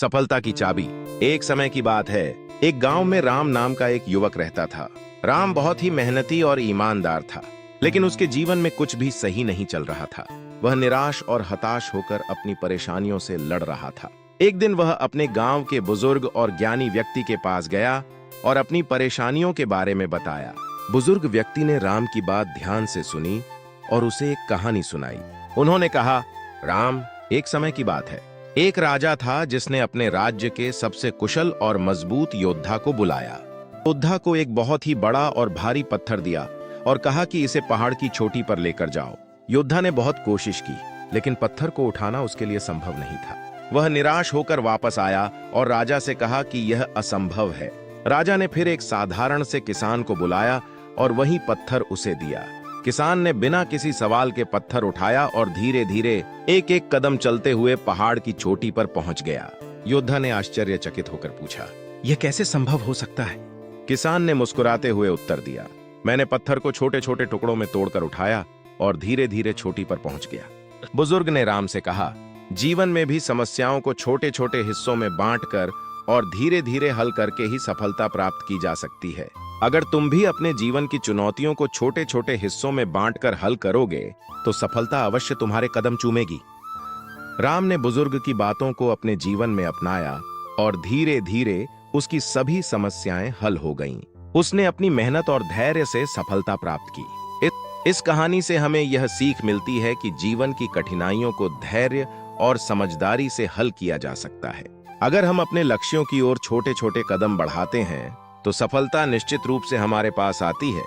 सफलता की चाबी। एक समय की बात है, एक गांव में राम नाम का एक युवक रहता था। राम बहुत ही मेहनती और ईमानदार था, लेकिन उसके जीवन में कुछ भी सही नहीं चल रहा था। वह निराश और हताश होकर अपनी परेशानियों से लड़ रहा था। एक दिन वह अपने गांव के बुजुर्ग और ज्ञानी व्यक्ति के पास गया और अपनी परेशानियों के बारे में बताया। बुजुर्ग व्यक्ति ने राम की बात ध्यान से सुनी और उसे एक कहानी सुनाई। उन्होंने कहा, राम, एक समय की बात है। एक राजा था जिसने अपने राज्य के सबसे कुशल और मजबूत योद्धा को बुलाया। योद्धा को एक बहुत ही बड़ा और भारी पत्थर दिया और कहा कि इसे पहाड़ की चोटी पर लेकर जाओ। योद्धा ने बहुत कोशिश की, लेकिन पत्थर को उठाना उसके लिए संभव नहीं था। वह निराश होकर वापस आया और राजा से कहा कि यह असंभव है। राजा ने फिर एक साधारण से किसान को बुलाया और वही पत्थर उसे दिया। किसान ने बिना किसी सवाल के पत्थर उठाया और धीरे धीरे एक एक कदम चलते हुए पहाड़ की चोटी पर पहुंच गया। योद्धा ने आश्चर्यचकित होकर पूछा, यह कैसे संभव हो सकता है? किसान ने मुस्कुराते हुए उत्तर दिया, मैंने पत्थर को छोटे छोटे टुकड़ों में तोड़कर उठाया और धीरे धीरे चोटी पर पहुंच गया। बुजुर्ग ने राम से कहा, जीवन में भी समस्याओं को छोटे छोटे हिस्सों में बांटकर और धीरे धीरे हल करके ही सफलता प्राप्त की जा सकती है। अगर तुम भी अपने जीवन की चुनौतियों को छोटे छोटे हिस्सों में बांटकर हल करोगे तो सफलता अवश्य तुम्हारे कदम चूमेगी। राम ने बुजुर्ग की बातों को अपने जीवन में अपनाया और धीरे धीरे उसकी सभी समस्याएं हल हो गईं। उसने अपनी मेहनत और धैर्य से सफलता प्राप्त की। इस कहानी से हमें यह सीख मिलती है कि जीवन की कठिनाइयों को धैर्य और समझदारी से हल किया जा सकता है। अगर हम अपने लक्ष्यों की ओर छोटे छोटे कदम बढ़ाते हैं तो सफलता निश्चित रूप से हमारे पास आती है।